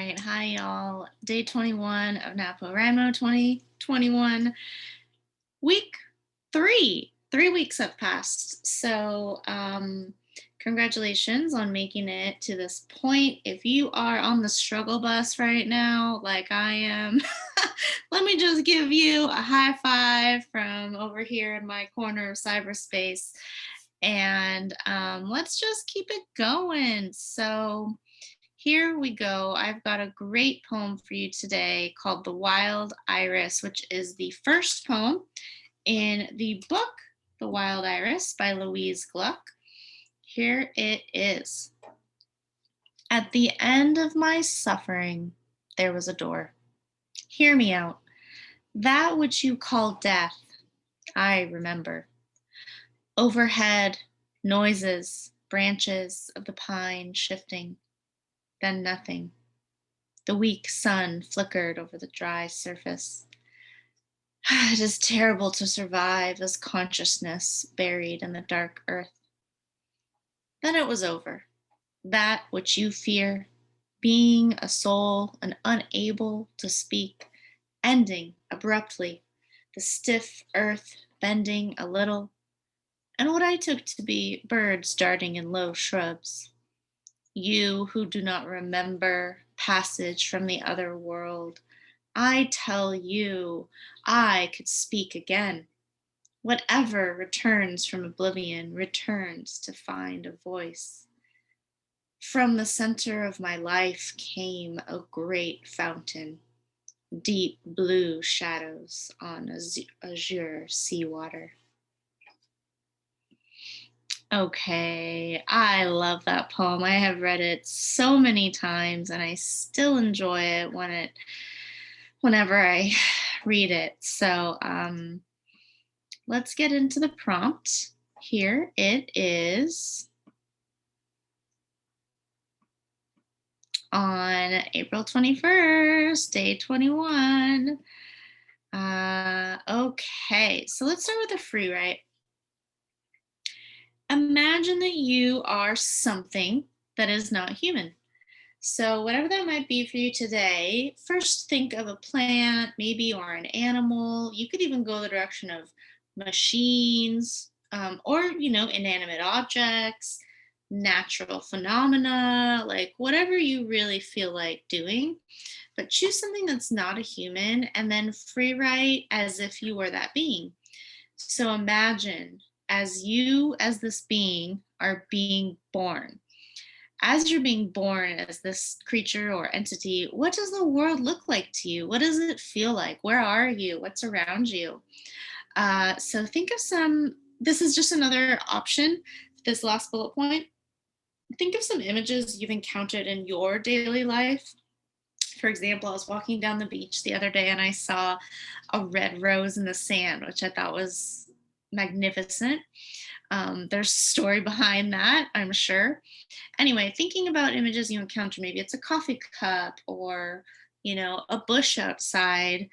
right. Hi, y'all. Day 21 of NaPoWriMo 2021. Week 3. 3 weeks have passed. So, congratulations on making it to this point. If you are on the struggle bus right now, like I am, let me just give you a high five from over here in my corner of cyberspace. And let's just keep it going. So, here we go. I've got a great poem for you today called The Wild Iris, which is the first poem in the book The Wild Iris by Louise Gluck. Here it is. At the end of my suffering, there was a door. Hear me out. That which you call death, I remember. Overhead, noises, branches of the pine shifting, then nothing. The weak sun flickered over the dry surface. It is terrible to survive as consciousness buried in the dark earth. Then it was over. That which you fear, being a soul and unable to speak, ending abruptly, the stiff earth bending a little, and what I took to be birds darting in low shrubs. You who do not remember passage from the other world, I tell you, I could speak again. Whatever returns from oblivion returns to find a voice. From the center of my life came a great fountain, deep blue shadows on azure seawater. Okay, I love that poem. I have read it so many times and I still enjoy it whenever I read it. So let's get into the prompt. Here it is. On April 21st, day 21. Okay, so let's start with a free write. Imagine that you are something that is not human. So, whatever that might be for you today, first think of a plant, maybe, or an animal. You could even go the direction of machines, or, inanimate objects, natural phenomena, like whatever you really feel like doing. But choose something that's not a human and then free write as if you were that being. So, imagine as you, as this being, are being born. As you're being born as this creature or entity, what does the world look like to you? What does it feel like? Where are you? What's around you? So think of this is just another option, this last bullet point. Think of some images you've encountered in your daily life. For example, I was walking down the beach the other day and I saw a red rose in the sand, which I thought was magnificent. There's a story behind that, I'm sure. Anyway, thinking about images you encounter, maybe it's a coffee cup or, a bush outside,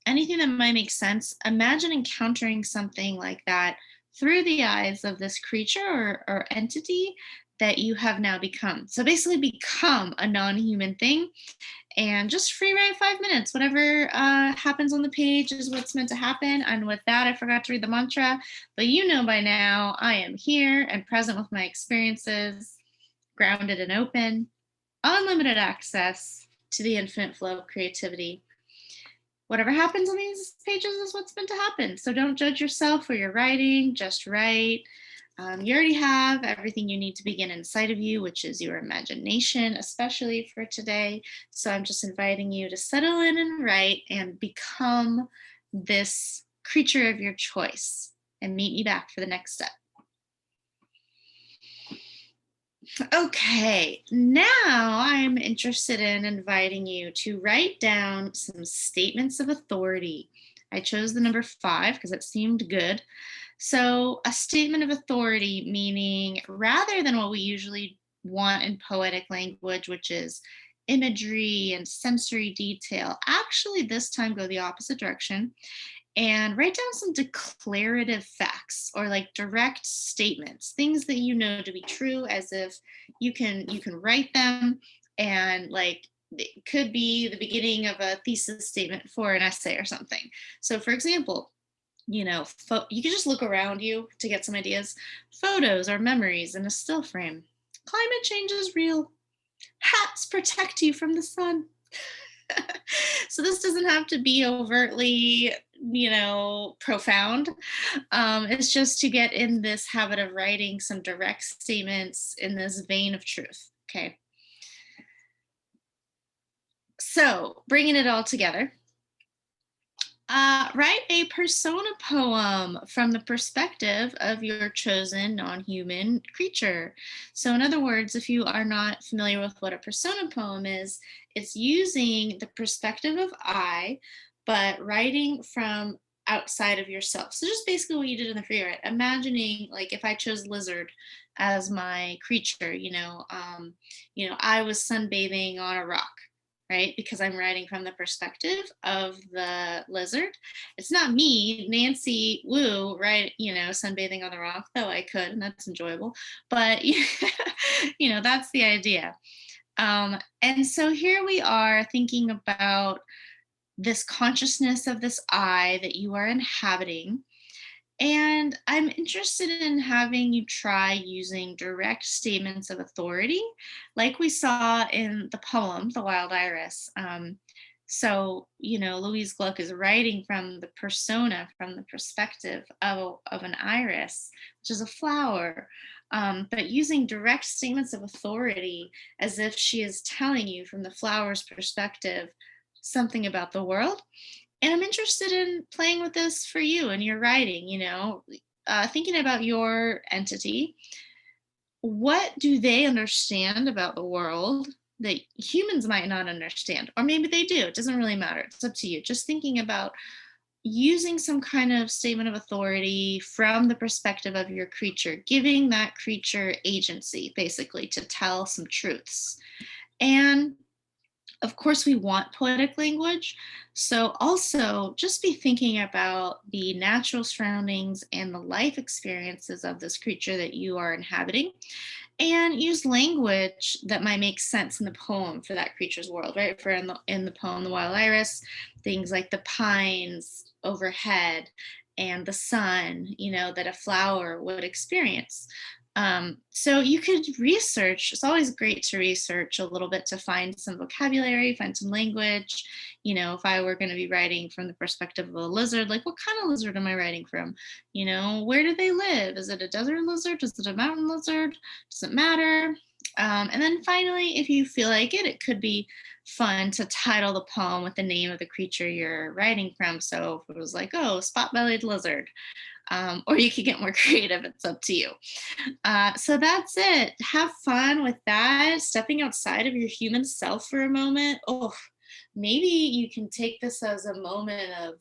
anything that might make sense. Imagine encountering something like that through the eyes of this creature or entity that you have now become. So basically, become a non human thing and just free write 5 minutes. Whatever happens on the page is what's meant to happen. And with that, I forgot to read the mantra, but by now I am here and present with my experiences, grounded and open, unlimited access to the infinite flow of creativity. Whatever happens on these pages is what's meant to happen. So don't judge yourself for your writing, just write. You already have everything you need to begin inside of you, which is your imagination, especially for today. So I'm just inviting you to settle in and write and become this creature of your choice and meet me back for the next step. Okay, now I'm interested in inviting you to write down some statements of authority. I chose the number 5 because it seemed good. So, a statement of authority, meaning rather than what we usually want in poetic language, which is imagery and sensory detail, actually this time go the opposite direction and write down some declarative facts or like direct statements, things that you know to be true, as if you can write them and like it could be the beginning of a thesis statement for an essay or something. So, for example, you can just look around you to get some ideas. Photos or memories in a still frame. Climate change is real. Hats protect you from the sun. So this doesn't have to be overtly, profound. It's just to get in this habit of writing some direct statements in this vein of truth. Okay. So bringing it all together, write a persona poem from the perspective of your chosen non human creature. So, in other words, if you are not familiar with what a persona poem is, it's using the perspective of I, but writing from outside of yourself. So, just basically what you did in the free write, imagining like if I chose lizard as my creature, I was sunbathing on a rock, right? Because I'm writing from the perspective of the lizard. It's not me, Nancy Wu, right? Sunbathing on the rock, though I could, and that's enjoyable. But, that's the idea. And so here we are thinking about this consciousness of this I that you are inhabiting, and I'm interested in having you try using direct statements of authority, like we saw in the poem, The Wild Iris. Louise Gluck is writing from the persona, from the perspective of an iris, which is a flower, but using direct statements of authority as if she is telling you from the flower's perspective something about the world. And I'm interested in playing with this for you and your writing, thinking about your entity. What do they understand about the world that humans might not understand? Or maybe they do. It doesn't really matter. It's up to you. Just thinking about using some kind of statement of authority from the perspective of your creature, giving that creature agency, basically, to tell some truths. And of course, we want poetic language. So, also just be thinking about the natural surroundings and the life experiences of this creature that you are inhabiting, and use language that might make sense in the poem for that creature's world, right? For in the poem, The Wild Iris, things like the pines overhead and the sun, that a flower would experience. So you could research. It's always great to research a little bit to find some vocabulary, find some language. If I were going to be writing from the perspective of a lizard, like what kind of lizard am I writing from? Where do they live? Is it a desert lizard? Is it a mountain lizard? Does it matter? And then finally, if you feel like it could be fun to title the poem with the name of the creature you're writing from. So if it was like, oh, spot-bellied lizard, or you could get more creative. It's up to you. So that's it. Have fun with that. Stepping outside of your human self for a moment. Oh, maybe you can take this as a moment of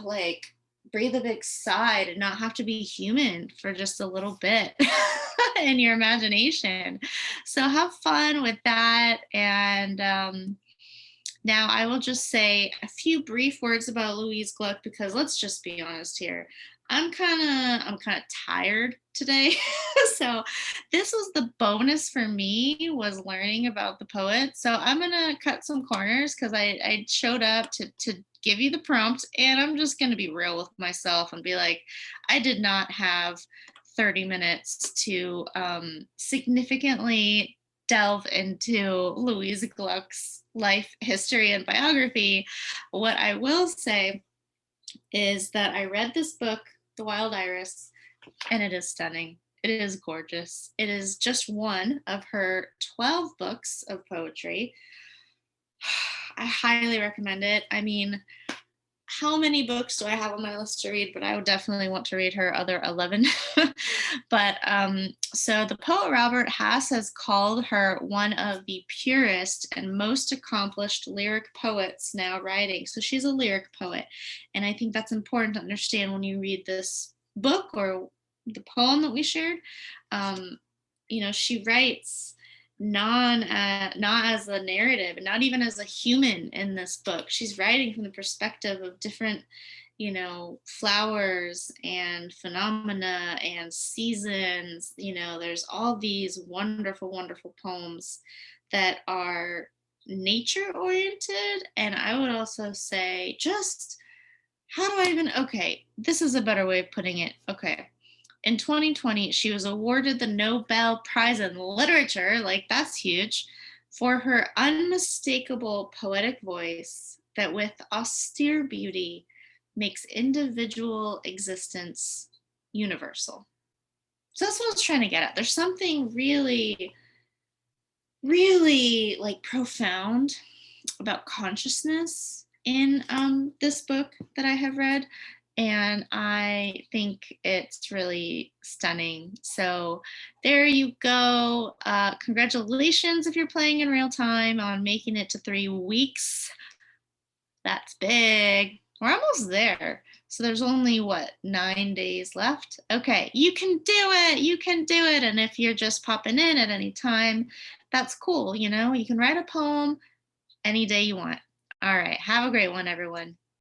like breathe a big sigh and not have to be human for just a little bit in your imagination. So have fun with that. And now I will just say a few brief words about Louise Gluck, because let's just be honest here. I'm kind of tired today. So this was the bonus for me, was learning about the poet. So I'm gonna cut some corners because I showed up to give you the prompt, and I'm just gonna be real with myself and be like, I did not have 30 minutes to significantly delve into Louise Gluck's life history and biography. What I will say is that I read this book, The Wild Iris, and it is stunning. It is gorgeous. It is just one of her 12 books of poetry. I highly recommend it. I mean, how many books do I have on my list to read? But I would definitely want to read her other 11. But so the poet Robert Hass has called her one of the purest and most accomplished lyric poets now writing. So she's a lyric poet. And I think that's important to understand when you read this book or the poem that we shared. She writes not as a narrative, and not even as a human in this book. She's writing from the perspective of different flowers and phenomena and seasons. There's all these wonderful, wonderful poems that are nature oriented. And I would also say, just how do I even, okay, this is a better way of putting it. Okay. In 2020, she was awarded the Nobel Prize in Literature, like that's huge, for her unmistakable poetic voice that with austere beauty makes individual existence universal. So that's what I was trying to get at. There's something really, really like profound about consciousness in this book that I have read. And I think it's really stunning. So there you go. Congratulations if you're playing in real time on making it to 3 weeks. That's big. We're almost there. So there's only 9 days left? Okay, you can do it. You can do it. And if you're just popping in at any time, that's cool. You can write a poem any day you want. All right. Have a great one, everyone.